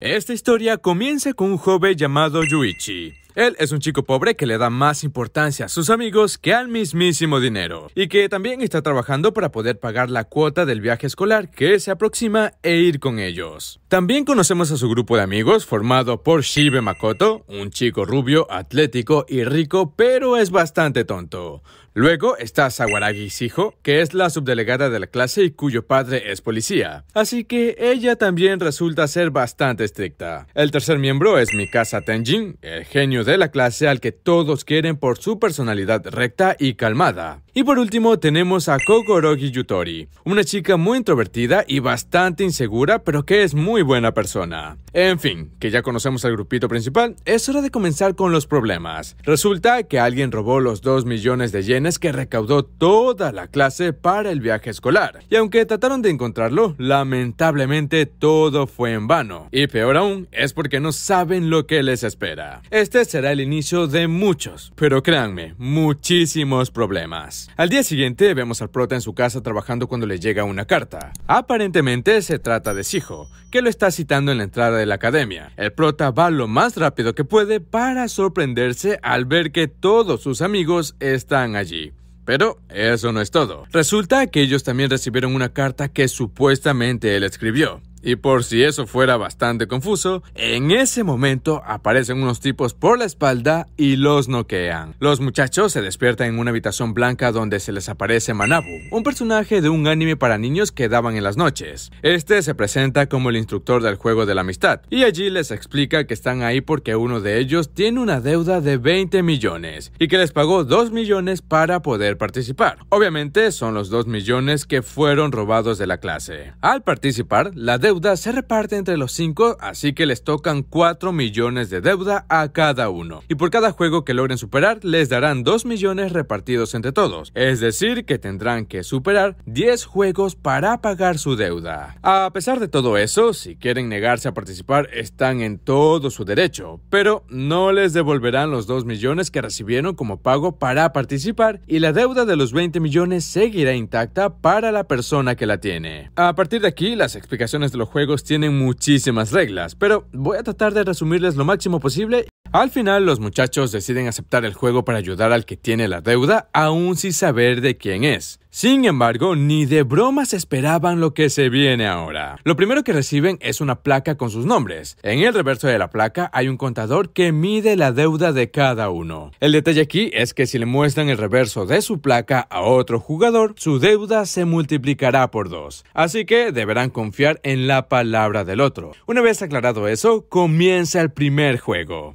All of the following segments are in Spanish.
Esta historia comienza con un joven llamado Yuichi. Él es un chico pobre que le da más importancia a sus amigos que al mismísimo dinero, y que también está trabajando para poder pagar la cuota del viaje escolar que se aproxima e ir con ellos. También conocemos a su grupo de amigos formado por Shibe Makoto, un chico rubio, atlético y rico, pero es bastante tonto. Luego está Sawaragi Shiho, que es la subdelegada de la clase y cuyo padre es policía, así que ella también resulta ser bastante estricta. El tercer miembro es Mikasa Tenjin, el genio de la clase al que todos quieren por su personalidad recta y calmada. Y por último tenemos a Kogorogi Yutori, una chica muy introvertida y bastante insegura, pero que es muy buena persona. En fin, que ya conocemos al grupito principal, es hora de comenzar con los problemas. Resulta que alguien robó los 2 millones de yenes que recaudó toda la clase para el viaje escolar. Y aunque trataron de encontrarlo, lamentablemente todo fue en vano. Y peor aún, es porque no saben lo que les espera. Este será el inicio de muchos, pero créanme, muchísimos problemas. Al día siguiente vemos al prota en su casa trabajando cuando le llega una carta. Aparentemente se trata de Shiho, que lo está citando en la entrada de la academia. El prota va lo más rápido que puede para sorprenderse al ver que todos sus amigos están allí. Pero eso no es todo. Resulta que ellos también recibieron una carta que supuestamente él escribió. Y por si eso fuera bastante confuso, en ese momento aparecen unos tipos por la espalda y los noquean. Los muchachos se despiertan en una habitación blanca donde se les aparece Manabu, un personaje de un anime para niños que daban en las noches. Este se presenta como el instructor del juego de la amistad, y allí les explica que están ahí porque uno de ellos tiene una deuda de 20 millones y que les pagó 2 millones para poder participar. Obviamente son los 2 millones que fueron robados de la clase. Al participar, la deuda se reparte entre los 5, así que les tocan 4 millones de deuda a cada uno. Y por cada juego que logren superar, les darán 2 millones repartidos entre todos. Es decir, que tendrán que superar 10 juegos para pagar su deuda. A pesar de todo eso, si quieren negarse a participar, están en todo su derecho, pero no les devolverán los 2 millones que recibieron como pago para participar, y la deuda de los 20 millones seguirá intacta para la persona que la tiene. A partir de aquí, las explicaciones de los juegos tienen muchísimas reglas, pero voy a tratar de resumirles lo máximo posible. Al final, los muchachos deciden aceptar el juego para ayudar al que tiene la deuda, aún sin saber de quién es. Sin embargo, ni de bromas esperaban lo que se viene ahora. Lo primero que reciben es una placa con sus nombres. En el reverso de la placa hay un contador que mide la deuda de cada uno. El detalle aquí es que si le muestran el reverso de su placa a otro jugador, su deuda se multiplicará por 2. Así que deberán confiar en la palabra del otro. Una vez aclarado eso, comienza el primer juego.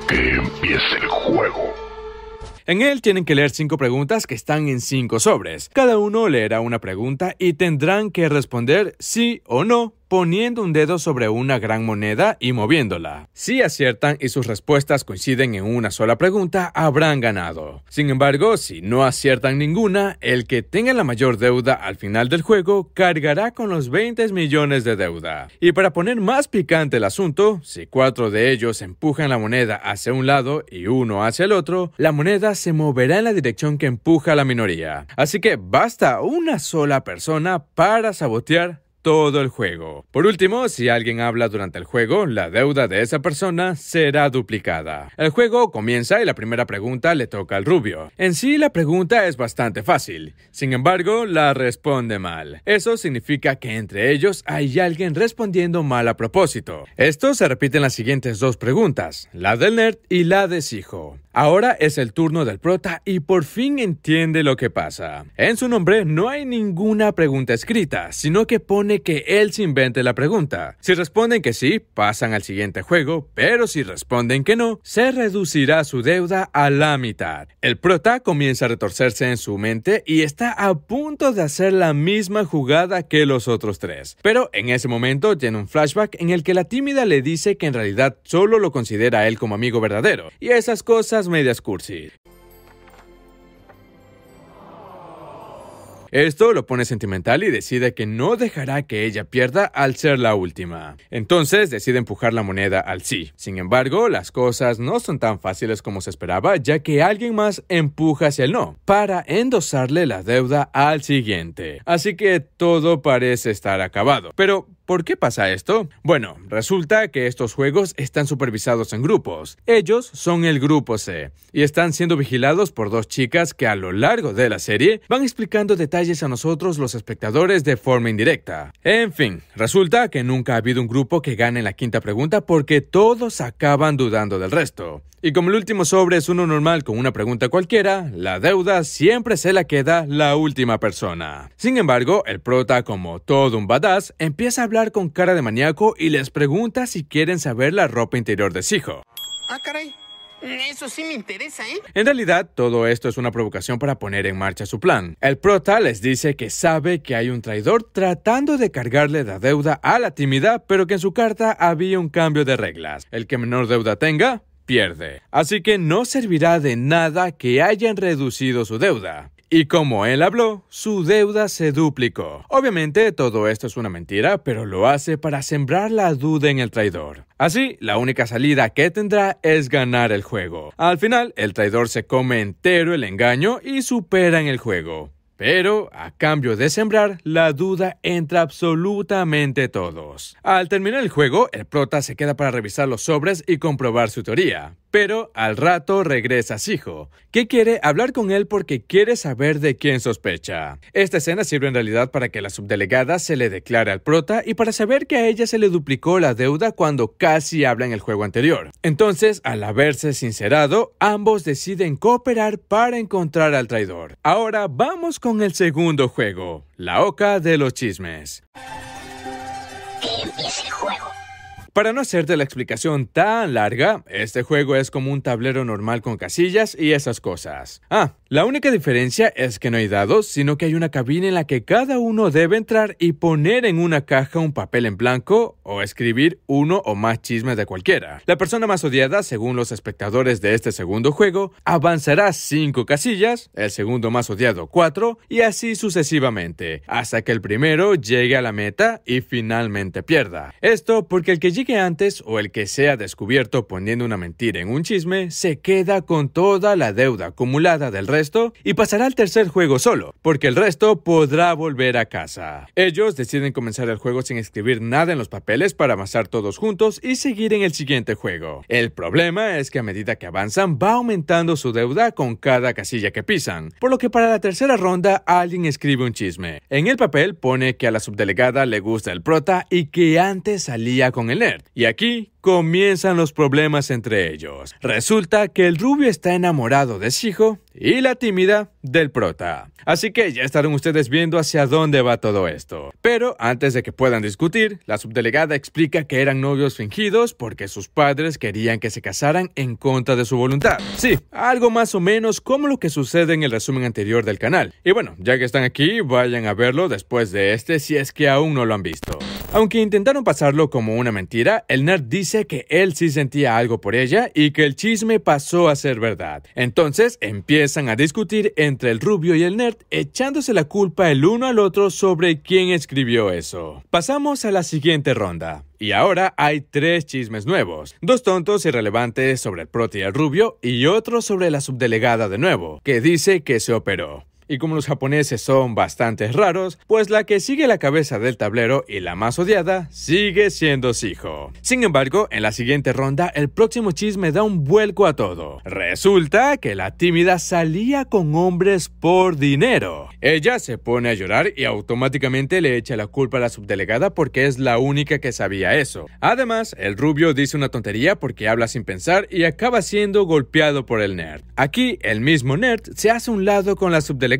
Que empiece el juego. En él tienen que leer 5 preguntas que están en 5 sobres. Cada uno leerá una pregunta y tendrán que responder sí o no, poniendo un dedo sobre una gran moneda y moviéndola. Si aciertan y sus respuestas coinciden en una sola pregunta, habrán ganado. Sin embargo, si no aciertan ninguna, el que tenga la mayor deuda al final del juego cargará con los 20 millones de deuda. Y para poner más picante el asunto, si 4 de ellos empujan la moneda hacia un lado y uno hacia el otro, la moneda se moverá en la dirección que empuja a la minoría. Así que basta una sola persona para sabotear todo el juego. Por último, si alguien habla durante el juego, la deuda de esa persona será duplicada. El juego comienza y la primera pregunta le toca al rubio. En sí, la pregunta es bastante fácil. Sin embargo, la responde mal. Eso significa que entre ellos hay alguien respondiendo mal a propósito. Esto se repite en las siguientes 2 preguntas, la del nerd y la de Shiho. Ahora es el turno del prota y por fin entiende lo que pasa. En su nombre no hay ninguna pregunta escrita, sino que pone que él se invente la pregunta. Si responden que sí, pasan al siguiente juego, pero si responden que no, se reducirá su deuda a la mitad. El prota comienza a retorcerse en su mente y está a punto de hacer la misma jugada que los otros 3. Pero en ese momento tiene un flashback en el que la tímida le dice que en realidad solo lo considera a él como amigo verdadero, y esas cosas medias cursi. Esto lo pone sentimental y decide que no dejará que ella pierda al ser la última. Entonces decide empujar la moneda al sí. Sin embargo, las cosas no son tan fáciles como se esperaba, ya que alguien más empuja hacia el no, para endosarle la deuda al siguiente. Así que todo parece estar acabado. Pero ¿Por qué pasa esto? Bueno, resulta que estos juegos están supervisados en grupos. Ellos son el grupo C y están siendo vigilados por dos chicas que a lo largo de la serie van explicando detalles a nosotros los espectadores de forma indirecta. En fin, resulta que nunca ha habido un grupo que gane en la quinta pregunta porque todos acaban dudando del resto. Y como el último sobre es uno normal con una pregunta cualquiera, la deuda siempre se la queda la última persona. Sin embargo, el prota, como todo un badass, empieza a hablar con cara de maníaco y les pregunta si quieren saber la ropa interior de Shijo. Ah, caray. Eso sí me interesa, ¿eh? En realidad, todo esto es una provocación para poner en marcha su plan. El prota les dice que sabe que hay un traidor tratando de cargarle la deuda a la tímida, pero que en su carta había un cambio de reglas. El que menor deuda tenga, pierde. Así que no servirá de nada que hayan reducido su deuda. Y como él habló, su deuda se duplicó. Obviamente todo esto es una mentira, pero lo hace para sembrar la duda en el traidor. Así, la única salida que tendrá es ganar el juego. Al final, el traidor se come entero el engaño y supera en el juego. Pero, a cambio de sembrar la duda entre absolutamente todos. Al terminar el juego, el prota se queda para revisar los sobres y comprobar su teoría. Pero al rato regresa Shijo, que quiere hablar con él porque quiere saber de quién sospecha. Esta escena sirve en realidad para que la subdelegada se le declare al prota y para saber que a ella se le duplicó la deuda cuando casi habla en el juego anterior. Entonces, al haberse sincerado, ambos deciden cooperar para encontrar al traidor. Ahora vamos con el segundo juego, la Oca de los Chismes. Que empiece el juego. Para no hacerte la explicación tan larga, este juego es como un tablero normal con casillas y esas cosas. La única diferencia es que no hay dados, sino que hay una cabina en la que cada uno debe entrar y poner en una caja un papel en blanco o escribir uno o más chismes de cualquiera. La persona más odiada, según los espectadores de este segundo juego, avanzará 5 casillas, el segundo más odiado 4 y así sucesivamente, hasta que el primero llegue a la meta y finalmente pierda. Esto porque el que llegue antes o el que sea descubierto poniendo una mentira en un chisme se queda con toda la deuda acumulada del resto y pasará al tercer juego solo, porque el resto podrá volver a casa. Ellos deciden comenzar el juego sin escribir nada en los papeles para avanzar todos juntos y seguir en el siguiente juego. El problema es que a medida que avanzan va aumentando su deuda con cada casilla que pisan, por lo que para la tercera ronda alguien escribe un chisme. En el papel pone que a la subdelegada le gusta el prota y que antes salía con el nerd. Y aquí comienzan los problemas entre ellos. Resulta que el rubio está enamorado de Shijo y la tímida del prota. Así que ya estarán ustedes viendo hacia dónde va todo esto. Pero antes de que puedan discutir, la subdelegada explica que eran novios fingidos porque sus padres querían que se casaran en contra de su voluntad. Sí, algo más o menos como lo que sucede en el resumen anterior del canal. Y bueno, ya que están aquí, vayan a verlo después de este si es que aún no lo han visto. Aunque intentaron pasarlo como una mentira, el nerd dice que él sí sentía algo por ella y que el chisme pasó a ser verdad. Entonces empiezan a discutir entre el rubio y el nerd, echándose la culpa el uno al otro sobre quién escribió eso. Pasamos a la siguiente ronda. Y ahora hay 3 chismes nuevos. 2 tontos irrelevantes sobre el prota y el rubio y otro sobre la subdelegada de nuevo, que dice que se operó. Y como los japoneses son bastante raros, pues la que sigue la cabeza del tablero y la más odiada sigue siendo Shijo. Sin embargo, en la siguiente ronda, el próximo chisme da un vuelco a todo. Resulta que la tímida salía con hombres por dinero. Ella se pone a llorar y automáticamente le echa la culpa a la subdelegada porque es la única que sabía eso. Además, el rubio dice una tontería porque habla sin pensar y acaba siendo golpeado por el nerd. Aquí, el mismo nerd se hace a un lado con la subdelegada.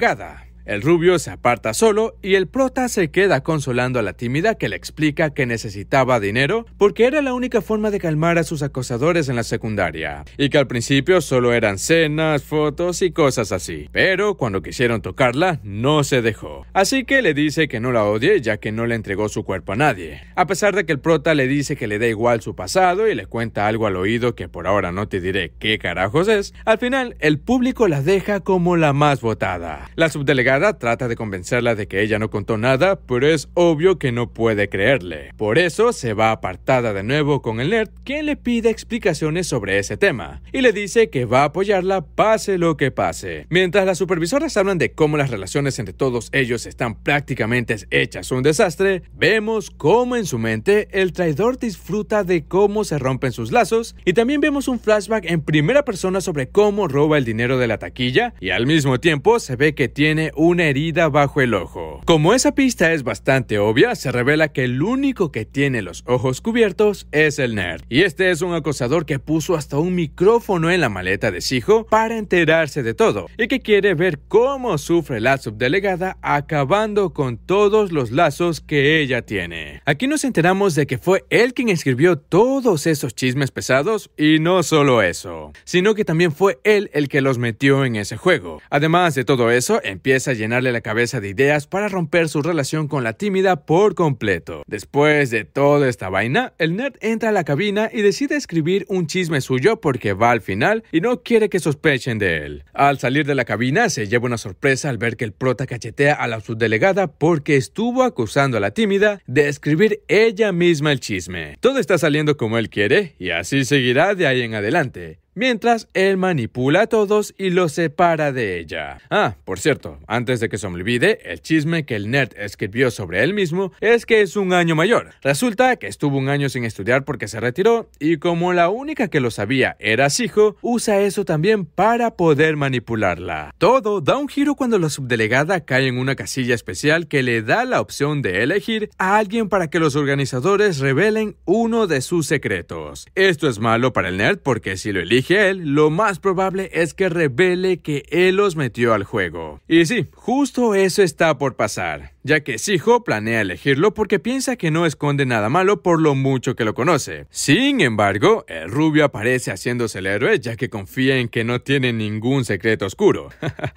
El rubio se aparta solo y el prota se queda consolando a la tímida que le explica que necesitaba dinero porque era la única forma de calmar a sus acosadores en la secundaria y que al principio solo eran cenas, fotos y cosas así, pero cuando quisieron tocarla no se dejó. Así que le dice que no la odie ya que no le entregó su cuerpo a nadie. A pesar de que el prota le dice que le da igual su pasado y le cuenta algo al oído que por ahora no te diré qué carajos es, al final el público la deja como la más votada. La subdelegada subdelegada trata de convencerla de que ella no contó nada, pero es obvio que no puede creerle. Por eso se va apartada de nuevo con el nerd, quien le pide explicaciones sobre ese tema y le dice que va a apoyarla pase lo que pase. Mientras las supervisoras hablan de cómo las relaciones entre todos ellos están prácticamente hechas un desastre, vemos cómo en su mente el traidor disfruta de cómo se rompen sus lazos, y también vemos un flashback en primera persona sobre cómo roba el dinero de la taquilla y al mismo tiempo se ve que tiene una herida bajo el ojo. Como esa pista es bastante obvia, se revela que el único que tiene los ojos cubiertos es el nerd, y este es un acosador que puso hasta un micrófono en la maleta de Shiho para enterarse de todo y que quiere ver cómo sufre la subdelegada acabando con todos los lazos que ella tiene. Aquí nos enteramos de que fue él quien escribió todos esos chismes pesados, y no solo eso, sino que también fue él el que los metió en ese juego. Además de todo eso, empieza a llenarle la cabeza de ideas para romper su relación con la tímida por completo. Después de toda esta vaina, el nerd entra a la cabina y decide escribir un chisme suyo porque va al final y no quiere que sospechen de él. Al salir de la cabina, se lleva una sorpresa al ver que el prota cachetea a la subdelegada porque estuvo acusando a la tímida de escribir ella misma el chisme. Todo está saliendo como él quiere y así seguirá de ahí en adelante, mientras él manipula a todos y los separa de ella. Por cierto, antes de que se me olvide, el chisme que el nerd escribió sobre él mismo es que es un año mayor. Resulta que estuvo un año sin estudiar porque se retiró, y como la única que lo sabía era Shiho, usa eso también para poder manipularla. Todo da un giro cuando la subdelegada cae en una casilla especial que le da la opción de elegir a alguien para que los organizadores revelen uno de sus secretos. Esto es malo para el nerd porque si lo elige él, lo más probable es que revele que él los metió al juego. Y sí, justo eso está por pasar, ya que Shiho planea elegirlo porque piensa que no esconde nada malo por lo mucho que lo conoce. Sin embargo, el rubio aparece haciéndose el héroe ya que confía en que no tiene ningún secreto oscuro.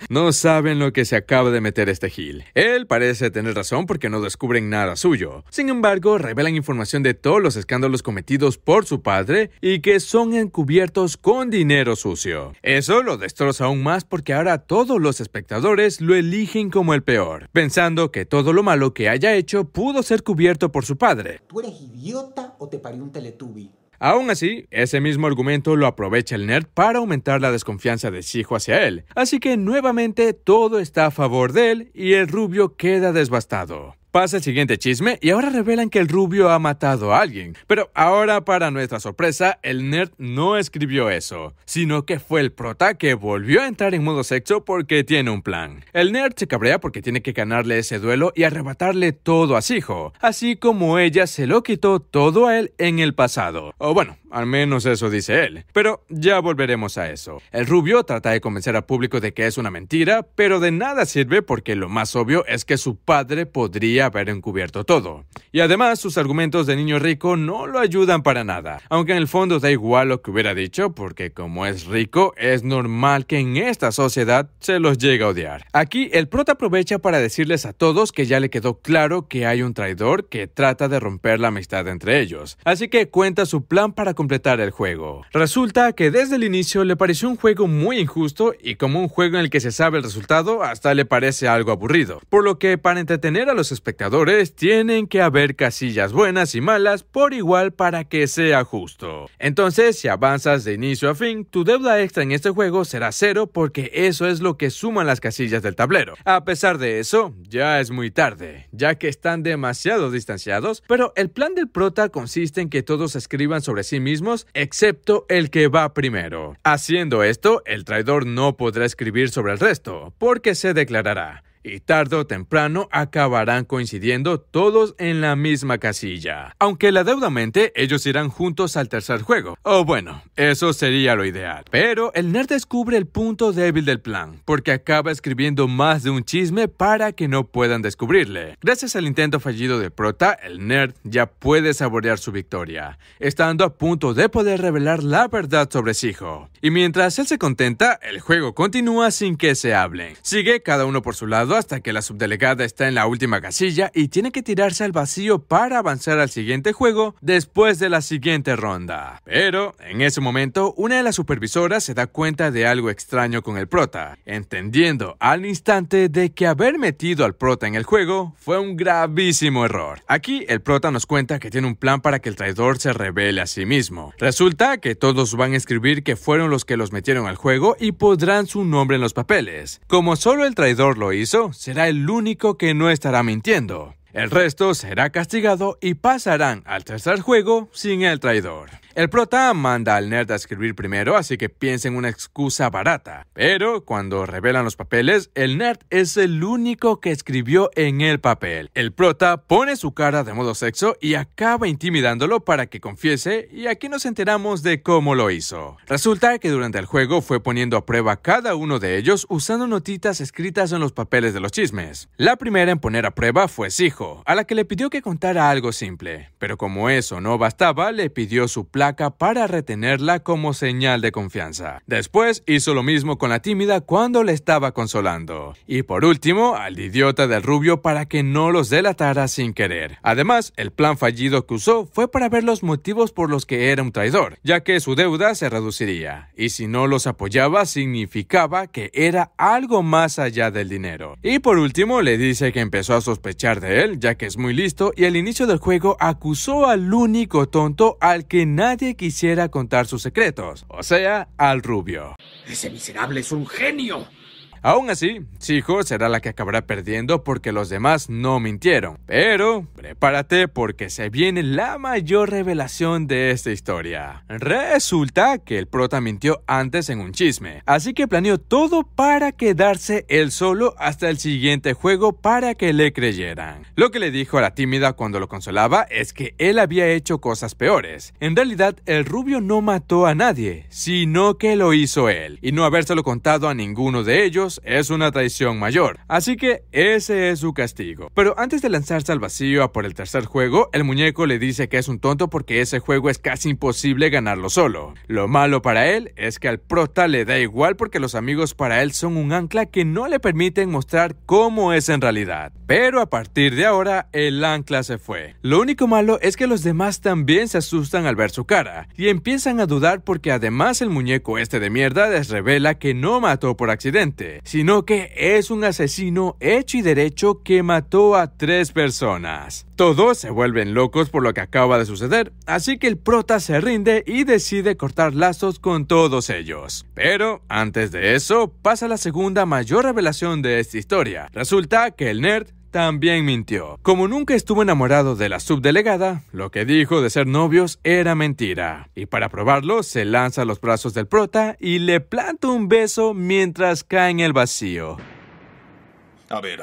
No saben lo que se acaba de meter este Gil. Él parece tener razón porque no descubren nada suyo. Sin embargo, revelan información de todos los escándalos cometidos por su padre y que son encubiertos con dinero sucio. Eso lo destroza aún más porque ahora todos los espectadores lo eligen como el peor, pensando que todo lo malo que haya hecho pudo ser cubierto por su padre. ¿Tú eres idiota o te parió un Teletubby? Aún así, ese mismo argumento lo aprovecha el nerd para aumentar la desconfianza de Shiho hacia él, así que nuevamente todo está a favor de él y el rubio queda devastado. Pasa el siguiente chisme y ahora revelan que el rubio ha matado a alguien. Pero ahora, para nuestra sorpresa, el nerd no escribió eso, sino que fue el prota que volvió a entrar en modo sexo porque tiene un plan. El nerd se cabrea porque tiene que ganarle ese duelo y arrebatarle todo a Shiho, así como ella se lo quitó todo a él en el pasado. O bueno, al menos eso dice él. Pero ya volveremos a eso. El rubio trata de convencer al público de que es una mentira, pero de nada sirve porque lo más obvio es que su padre podría haber encubierto todo. Y además sus argumentos de niño rico no lo ayudan para nada, aunque en el fondo da igual lo que hubiera dicho porque como es rico es normal que en esta sociedad se los llegue a odiar. Aquí el prota aprovecha para decirles a todos que ya le quedó claro que hay un traidor que trata de romper la amistad entre ellos, así que cuenta su plan para completar el juego. Resulta que desde el inicio le pareció un juego muy injusto y como un juego en el que se sabe el resultado hasta le parece algo aburrido, por lo que para entretener a los espectadores tienen que haber casillas buenas y malas por igual para que sea justo. Entonces, si avanzas de inicio a fin, tu deuda extra en este juego será 0 porque eso es lo que suman las casillas del tablero. A pesar de eso, ya es muy tarde, ya que están demasiado distanciados, pero el plan del prota consiste en que todos escriban sobre sí mismos, excepto el que va primero. Haciendo esto, el traidor no podrá escribir sobre el resto, porque se declarará. Y tarde o temprano acabarán coincidiendo todos en la misma casilla. Aunque la deuda aumente, ellos irán juntos al tercer juego. O bueno, eso sería lo ideal. Pero el nerd descubre el punto débil del plan, porque acaba escribiendo más de un chisme para que no puedan descubrirle. Gracias al intento fallido del prota, el nerd ya puede saborear su victoria, estando a punto de poder revelar la verdad sobre Shiho. Y mientras él se contenta, el juego continúa sin que se hablen. Sigue cada uno por su lado contado hasta que la subdelegada está en la última casilla y tiene que tirarse al vacío para avanzar al siguiente juego después de la siguiente ronda. Pero, en ese momento, una de las supervisoras se da cuenta de algo extraño con el prota, entendiendo al instante de que haber metido al prota en el juego fue un gravísimo error. Aquí, el prota nos cuenta que tiene un plan para que el traidor se revele a sí mismo. Resulta que todos van a escribir que fueron los que los metieron al juego y pondrán su nombre en los papeles. Como solo el traidor lo hizo, será el único que no estará mintiendo. El resto será castigado y pasarán al tercer juego sin el traidor. El prota manda al nerd a escribir primero, así que piensa en una excusa barata. Pero cuando revelan los papeles, el nerd es el único que escribió en el papel. El prota pone su cara de modo sexo y acaba intimidándolo para que confiese, y aquí nos enteramos de cómo lo hizo. Resulta que durante el juego fue poniendo a prueba a cada uno de ellos usando notitas escritas en los papeles de los chismes. La primera en poner a prueba fue Sijo, a la que le pidió que contara algo simple. Pero como eso no bastaba, le pidió su placa para retenerla como señal de confianza. Después hizo lo mismo con la tímida cuando le estaba consolando. Y por último, al idiota del rubio para que no los delatara sin querer. Además, el plan fallido que usó fue para ver los motivos por los que era un traidor, ya que su deuda se reduciría. Y si no los apoyaba, significaba que era algo más allá del dinero. Y por último, le dice que empezó a sospechar de él, ya que es muy listo, y al inicio del juego acusó al único tonto al que nadie quisiera contar sus secretos, o sea, al rubio. Ese miserable es un genio. Aún así, Sijo será la que acabará perdiendo porque los demás no mintieron. Pero prepárate porque se viene la mayor revelación de esta historia. Resulta que el prota mintió antes en un chisme, así que planeó todo para quedarse él solo hasta el siguiente juego para que le creyeran. Lo que le dijo a la tímida cuando lo consolaba es que él había hecho cosas peores. En realidad, el rubio no mató a nadie, sino que lo hizo él, y no habérselo contado a ninguno de ellos es una traición mayor, así que ese es su castigo. Pero antes de lanzarse al vacío a por el tercer juego, el muñeco le dice que es un tonto porque ese juego es casi imposible ganarlo solo. Lo malo para él es que al prota le da igual porque los amigos para él son un ancla que no le permiten mostrar cómo es en realidad. Pero a partir de ahora, el ancla se fue. Lo único malo es que los demás también se asustan al ver su cara y empiezan a dudar porque además el muñeco este de mierda les revela que no mató por accidente, sino que es un asesino hecho y derecho que mató a 3 personas. Todos se vuelven locos por lo que acaba de suceder, así que el prota se rinde y decide cortar lazos con todos ellos. Pero antes de eso, pasa la segunda mayor revelación de esta historia. Resulta que el nerd también mintió. Como nunca estuvo enamorado de la subdelegada, lo que dijo de ser novios era mentira. Y para probarlo, se lanza a los brazos del prota y le planta un beso mientras cae en el vacío. A ver,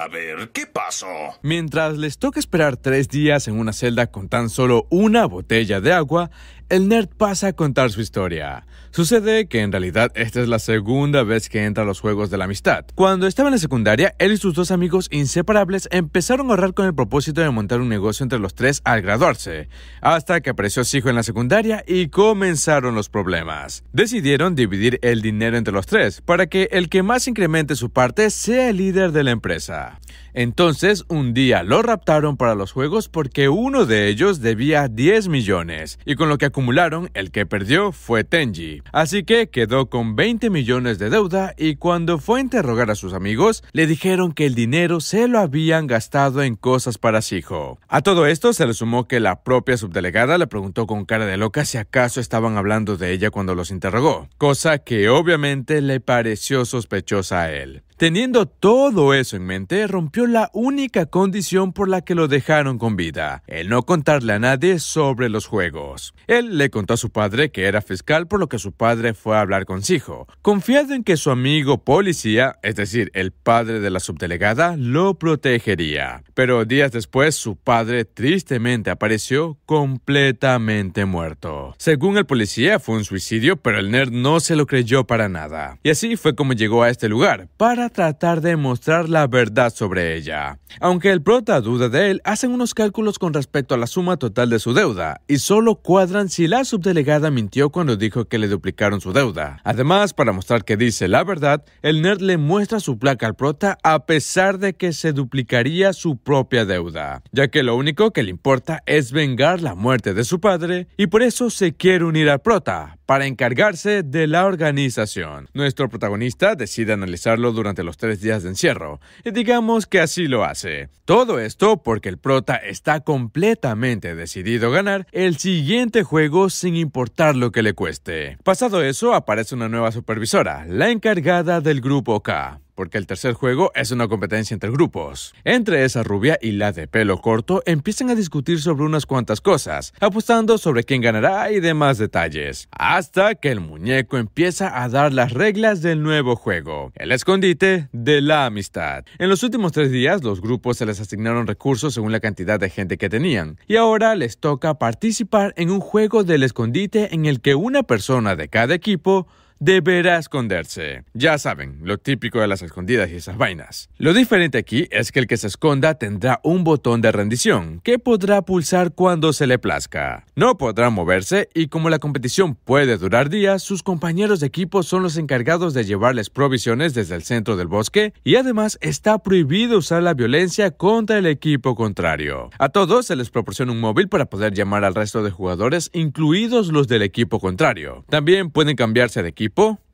¿qué pasó? Mientras les toca esperar 3 días en una celda con tan solo una botella de agua, el nerd pasa a contar su historia. Sucede que en realidad esta es la segunda vez que entra a los juegos de la amistad. Cuando estaba en la secundaria, él y sus 2 amigos inseparables empezaron a ahorrar con el propósito de montar un negocio entre los 3 al graduarse, hasta que apareció su hijo en la secundaria y comenzaron los problemas. Decidieron dividir el dinero entre los 3 para que el que más incremente su parte sea el líder de la empresa. Entonces, un día lo raptaron para los juegos porque uno de ellos debía 10 millones, y con lo que acumularon, el que perdió fue Tenji. Así que quedó con 20 millones de deuda y cuando fue a interrogar a sus amigos, le dijeron que el dinero se lo habían gastado en cosas para Sijo. A todo esto se le sumó que la propia subdelegada le preguntó con cara de loca si acaso estaban hablando de ella cuando los interrogó, cosa que obviamente le pareció sospechosa a él. Teniendo todo eso en mente, rompió la única condición por la que lo dejaron con vida, el no contarle a nadie sobre los juegos. Él le contó a su padre que era fiscal, por lo que su padre fue a hablar con Sijo, confiado en que su amigo policía, es decir, el padre de la subdelegada, lo protegería. Pero días después, su padre tristemente apareció completamente muerto. Según el policía, fue un suicidio, pero el nerd no se lo creyó para nada. Y así fue como llegó a este lugar, para tratar de mostrar la verdad sobre ella. Aunque el prota duda de él, hacen unos cálculos con respecto a la suma total de su deuda y solo cuadran si la subdelegada mintió cuando dijo que le duplicaron su deuda. Además, para mostrar que dice la verdad, el nerd le muestra su placa al prota a pesar de que se duplicaría su propia deuda, ya que lo único que le importa es vengar la muerte de su padre y por eso se quiere unir al prota para encargarse de la organización. Nuestro protagonista decide analizarlo durante los 3 días de encierro y digamos que así lo hace. Todo esto porque el prota está completamente decidido a ganar el siguiente juego sin importar lo que le cueste. Pasado eso, aparece una nueva supervisora, la encargada del grupo K, porque el tercer juego es una competencia entre grupos. Entre esa rubia y la de pelo corto empiezan a discutir sobre unas cuantas cosas, apostando sobre quién ganará y demás detalles, hasta que el muñeco empieza a dar las reglas del nuevo juego, el escondite de la amistad. En los últimos 3 días, los grupos se les asignaron recursos según la cantidad de gente que tenían, y ahora les toca participar en un juego del escondite en el que una persona de cada equipo deberá esconderse. Ya saben, lo típico de las escondidas y esas vainas. Lo diferente aquí es que el que se esconda tendrá un botón de rendición que podrá pulsar cuando se le plazca. No podrá moverse y como la competición puede durar días, sus compañeros de equipo son los encargados de llevarles provisiones desde el centro del bosque y además está prohibido usar la violencia contra el equipo contrario. A todos se les proporciona un móvil para poder llamar al resto de jugadores, incluidos los del equipo contrario. También pueden cambiarse de equipo.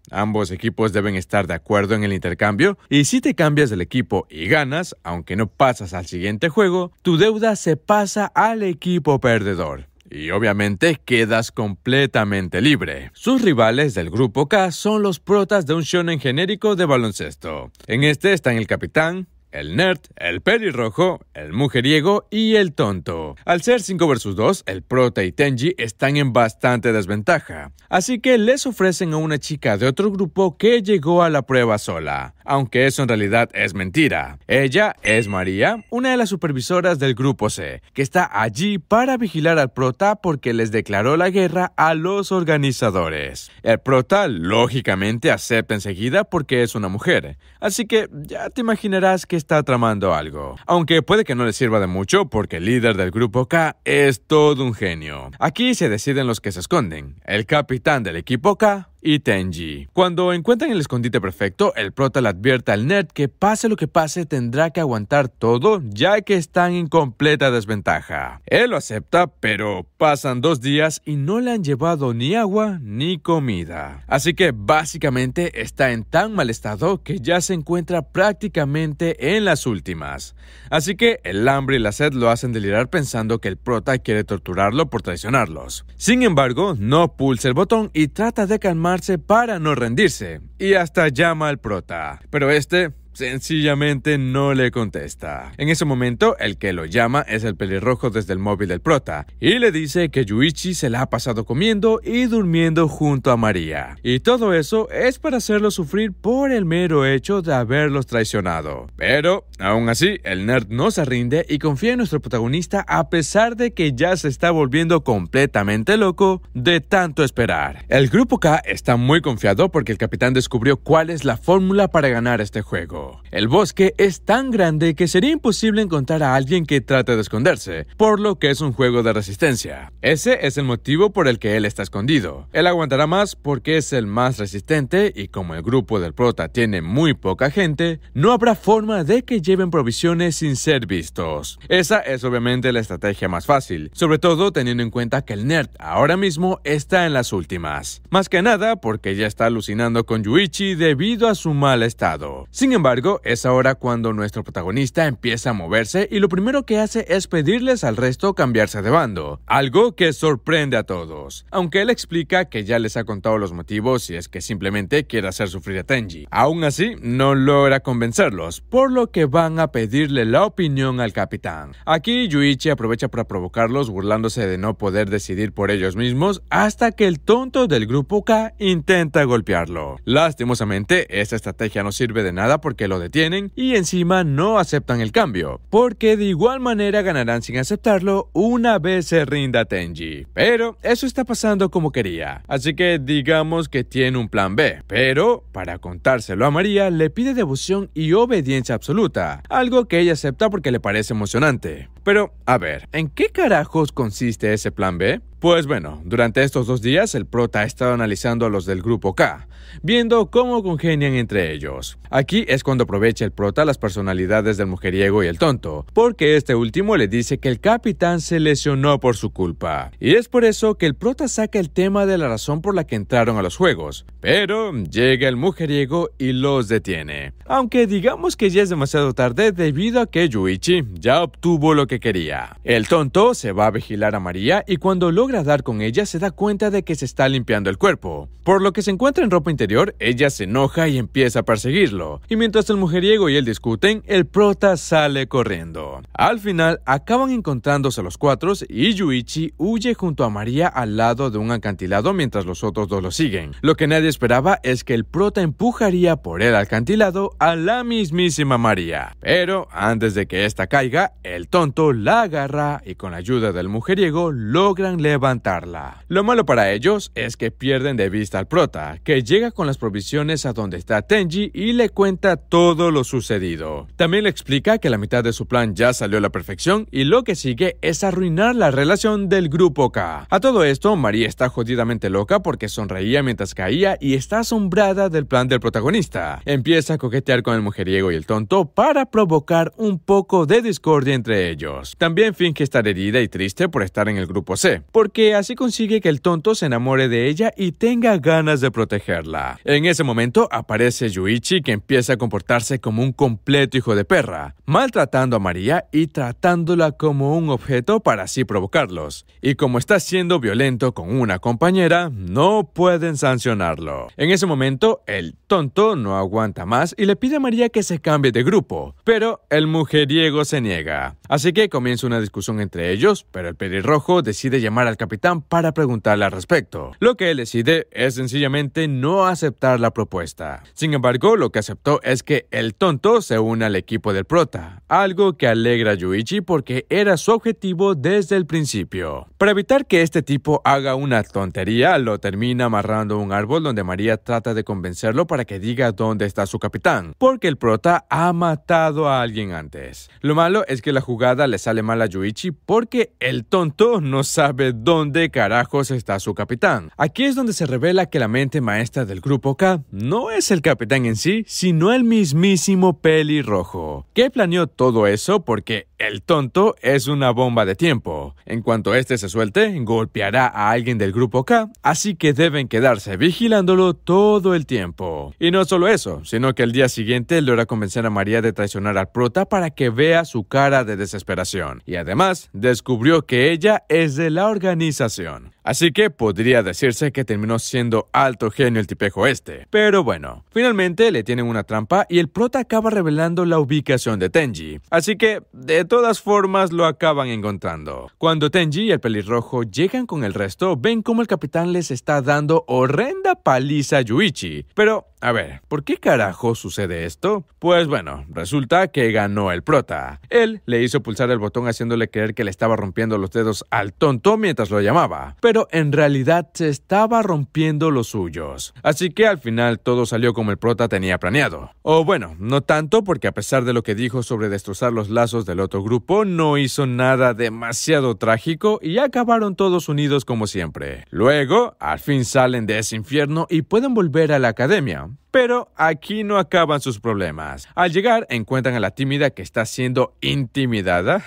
Ambos equipos deben estar de acuerdo en el intercambio y si te cambias del equipo y ganas, aunque no pasas al siguiente juego, tu deuda se pasa al equipo perdedor. Y obviamente quedas completamente libre. Sus rivales del grupo K son los protas de un shonen genérico de baloncesto. En este están el capitán, el nerd, el pelirrojo, el mujeriego y el tonto. Al ser 5 vs 2, el prota y Tenji están en bastante desventaja, así que les ofrecen a una chica de otro grupo que llegó a la prueba sola, aunque eso en realidad es mentira. Ella es María, una de las supervisoras del grupo C, que está allí para vigilar al prota porque les declaró la guerra a los organizadores. El prota lógicamente acepta enseguida porque es una mujer, así que ya te imaginarás que está tramando algo. Aunque puede que no le sirva de mucho porque el líder del grupo K es todo un genio. Aquí se deciden los que se esconden, el capitán del equipo K y Tenji. Cuando encuentran el escondite perfecto, el prota le advierte al nerd que pase lo que pase tendrá que aguantar todo ya que están en completa desventaja. Él lo acepta, pero pasan 2 días y no le han llevado ni agua ni comida. Así que básicamente está en tan mal estado que ya se encuentra prácticamente en las últimas. Así que el hambre y la sed lo hacen delirar pensando que el prota quiere torturarlo por traicionarlos. Sin embargo, no pulsa el botón y trata de calmar para no rendirse, y hasta llama al prota, pero este sencillamente no le contesta. En ese momento, el que lo llama es el pelirrojo desde el móvil del prota, y le dice que Yuichi se la ha pasado comiendo y durmiendo junto a María. Y todo eso es para hacerlo sufrir por el mero hecho de haberlos traicionado. Pero, aún así, el nerd no se rinde y confía en nuestro protagonista a pesar de que ya se está volviendo completamente loco de tanto esperar. El grupo K está muy confiado porque el capitán descubrió cuál es la fórmula para ganar este juego. El bosque es tan grande que sería imposible encontrar a alguien que trate de esconderse, por lo que es un juego de resistencia. Ese es el motivo por el que él está escondido. Él aguantará más porque es el más resistente y como el grupo del prota tiene muy poca gente, no habrá forma de que lleven provisiones sin ser vistos. Esa es obviamente la estrategia más fácil, sobre todo teniendo en cuenta que el nerd ahora mismo está en las últimas. Más que nada porque ya está alucinando con Yuichi debido a su mal estado. Sin embargo, es ahora cuando nuestro protagonista empieza a moverse y lo primero que hace es pedirles al resto cambiarse de bando, algo que sorprende a todos, aunque él explica que ya les ha contado los motivos y es que simplemente quiere hacer sufrir a Tenji. Aún así, no logra convencerlos, por lo que van a pedirle la opinión al capitán. Aquí Yuichi aprovecha para provocarlos burlándose de no poder decidir por ellos mismos hasta que el tonto del grupo K intenta golpearlo. Lastimosamente, esta estrategia no sirve de nada porque lo detienen y encima no aceptan el cambio, porque de igual manera ganarán sin aceptarlo una vez se rinda Tenji. Pero eso está pasando como quería, así que digamos que tiene un plan B, pero para contárselo a María le pide devoción y obediencia absoluta, algo que ella acepta porque le parece emocionante. Pero, a ver, ¿en qué carajos consiste ese plan B? Pues bueno, durante estos 2 días el prota ha estado analizando a los del grupo K, viendo cómo congenian entre ellos. Aquí es cuando aprovecha el prota las personalidades del mujeriego y el tonto, porque este último le dice que el capitán se lesionó por su culpa. Y es por eso que el prota saca el tema de la razón por la que entraron a los juegos. Pero llega el mujeriego y los detiene. Aunque digamos que ya es demasiado tarde debido a que Yuichi ya obtuvo lo que quería. El tonto se va a vigilar a María y cuando logra dar con ella se da cuenta de que se está limpiando el cuerpo. Por lo que se encuentra en ropa interior, ella se enoja y empieza a perseguirlo. Y mientras el mujeriego y él discuten, el prota sale corriendo. Al final, acaban encontrándose los 4 y Yuichi huye junto a María al lado de un acantilado mientras los otros 2 lo siguen. Lo que nadie esperaba es que el prota empujaría por el acantilado a la mismísima María. Pero antes de que ésta caiga, el tonto la agarra y con la ayuda del mujeriego logran levantarla. Lo malo para ellos es que pierden de vista al prota, que llega con las provisiones a donde está Tenji y le cuenta todo lo sucedido. También le explica que la mitad de su plan ya salió a la perfección y lo que sigue es arruinar la relación del grupo K. A todo esto, María está jodidamente loca porque sonreía mientras caía y está asombrada del plan del protagonista. Empieza a coquetear con el mujeriego y el tonto para provocar un poco de discordia entre ellos. También finge estar herida y triste por estar en el grupo C, porque así consigue que el tonto se enamore de ella y tenga ganas de protegerla. En ese momento aparece Yuichi, que empieza a comportarse como un completo hijo de perra, maltratando a María y tratándola como un objeto para así provocarlos. Y como está siendo violento con una compañera, no pueden sancionarlo. En ese momento, el tonto no aguanta más y le pide a María que se cambie de grupo, pero el mujeriego se niega. Así que comienza una discusión entre ellos, pero el pelirrojo decide llamar al capitán para preguntarle al respecto. Lo que él decide es sencillamente no aceptar la propuesta. Sin embargo, lo que aceptó es que el tonto se une al equipo del prota, algo que alegra a Yuichi porque era su objetivo desde el principio. Para evitar que este tipo haga una tontería, lo termina amarrando a un árbol donde María trata de convencerlo para que diga dónde está su capitán, porque el prota ha matado a alguien antes. Lo malo es que la jugada le sale mal a Yuichi porque el tonto no sabe dónde carajos está su capitán. Aquí es donde se revela que la mente maestra del grupo K no es el capitán en sí, sino el mismísimo pelirrojo, que planeó todo eso porque el tonto es una bomba de tiempo. En cuanto este se suelte, golpeará a alguien del grupo K, así que deben quedarse vigilándolo todo el tiempo. Y no solo eso, sino que el día siguiente logra convencer a María de traicionar al prota para que vea su cara de desesperación. Y además, descubrió que ella es de la organización. Así que podría decirse que terminó siendo alto genio el tipejo este. Pero bueno, finalmente le tienen una trampa y el prota acaba revelando la ubicación de Tenji. Así que, de todas formas, lo acaban encontrando. Cuando Tenji y el pelirrojo llegan con el resto, ven cómo el capitán les está dando horrenda paliza a Yuichi. Pero, a ver, ¿por qué carajo sucede esto? Pues bueno, resulta que ganó el prota. Él le hizo pulsar el botón haciéndole creer que le estaba rompiendo los dedos al tonto mientras lo llamaba. Pero en realidad se estaba rompiendo los suyos. Así que al final todo salió como el prota tenía planeado. O bueno, no tanto porque a pesar de lo que dijo sobre destrozar los lazos del otro grupo, no hizo nada demasiado trágico y acabaron todos unidos como siempre. Luego, al fin salen de ese infierno y pueden volver a la academia. Pero aquí no acaban sus problemas. Al llegar, encuentran a la tímida que está siendo intimidada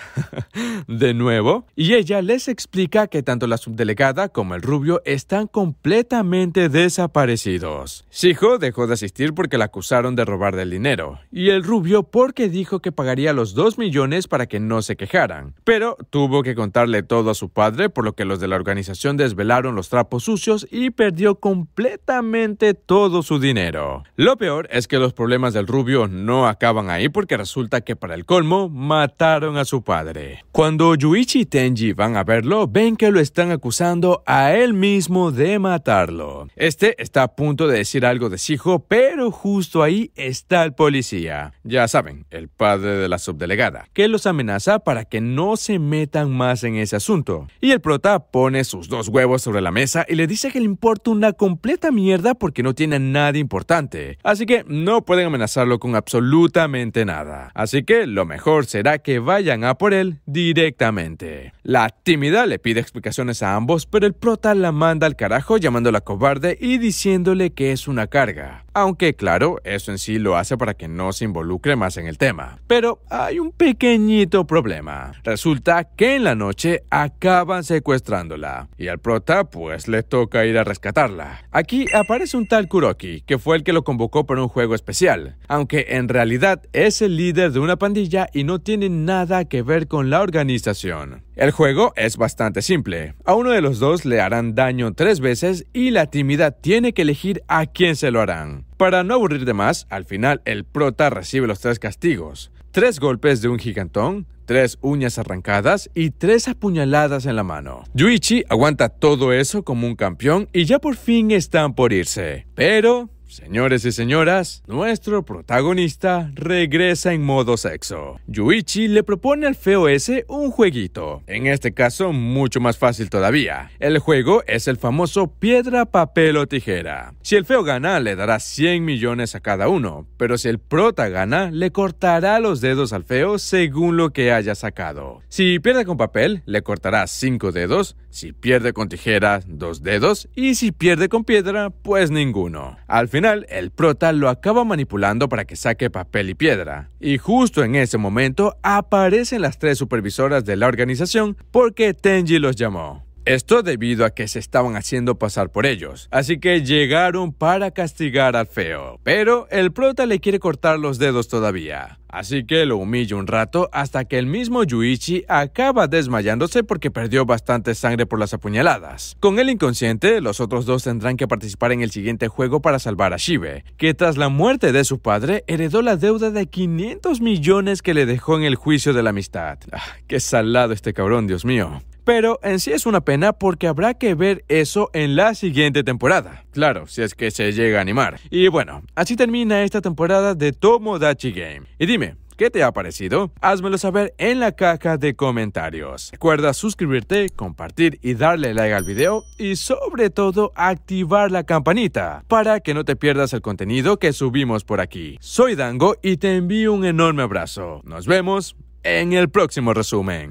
de nuevo, y ella les explica que tanto la subdelegada como el rubio están completamente desaparecidos. Shijo dejó de asistir porque la acusaron de robar del dinero, y el rubio porque dijo que pagaría los 2 millones para que no se quejaran. Pero tuvo que contarle todo a su padre, por lo que los de la organización desvelaron los trapos sucios y perdió completamente todo su dinero. Lo peor es que los problemas del rubio no acaban ahí porque resulta que para el colmo mataron a su padre. Cuando Yuichi y Tenji van a verlo, ven que lo están acusando a él mismo de matarlo. Este está a punto de decir algo de Shijo, pero justo ahí está el policía. Ya saben, el padre de la subdelegada, que los amenaza para que no se metan más en ese asunto. Y el prota pone sus 2 huevos sobre la mesa y le dice que le importa una completa mierda porque no tiene nada importante importante, así que no pueden amenazarlo con absolutamente nada. Así que lo mejor será que vayan a por él directamente. La tímida le pide explicaciones a ambos, pero el prota la manda al carajo llamándola cobarde y diciéndole que es una carga. Aunque claro, eso en sí lo hace para que no se involucre más en el tema. Pero hay un pequeñito problema. Resulta que en la noche acaban secuestrándola y al prota pues le toca ir a rescatarla. Aquí aparece un tal Kuroki, que fue el que lo convocó para un juego especial, aunque en realidad es el líder de una pandilla y no tiene nada que ver con la organización. El juego es bastante simple. A uno de los dos le harán daño 3 veces y la tímida tiene que elegir a quién se lo harán. Para no aburrir de más, al final el prota recibe los 3 castigos: 3 golpes de un gigantón, 3 uñas arrancadas y 3 apuñaladas en la mano. Yuichi aguanta todo eso como un campeón y ya por fin están por irse. Pero, señores y señoras, nuestro protagonista regresa en modo sexo. Yuichi le propone al feo ese un jueguito, en este caso mucho más fácil todavía. El juego es el famoso piedra, papel o tijera. Si el feo gana, le dará 100 millones a cada uno, pero si el prota gana, le cortará los dedos al feo según lo que haya sacado. Si pierde con papel, le cortará 5 dedos, si pierde con tijera, 2 dedos, y si pierde con piedra, pues ninguno. Al final, el prota lo acaba manipulando para que saque papel y piedra. Y justo en ese momento aparecen las 3 supervisoras de la organización porque Tenji los llamó. Esto debido a que se estaban haciendo pasar por ellos, así que llegaron para castigar al feo. Pero el prota le quiere cortar los dedos todavía, así que lo humilla un rato hasta que el mismo Yuichi acaba desmayándose porque perdió bastante sangre por las apuñaladas. Con él inconsciente, los otros 2 tendrán que participar en el siguiente juego para salvar a Shibe, que tras la muerte de su padre heredó la deuda de 500 millones que le dejó en el juicio de la amistad. Qué salado este cabrón, Dios mío. Pero en sí es una pena porque habrá que ver eso en la siguiente temporada. Claro, si es que se llega a animar. Y bueno, así termina esta temporada de Tomodachi Game. Y dime, ¿qué te ha parecido? Házmelo saber en la caja de comentarios. Recuerda suscribirte, compartir y darle like al video y sobre todo activar la campanita para que no te pierdas el contenido que subimos por aquí. Soy Dango y te envío un enorme abrazo. Nos vemos en el próximo resumen.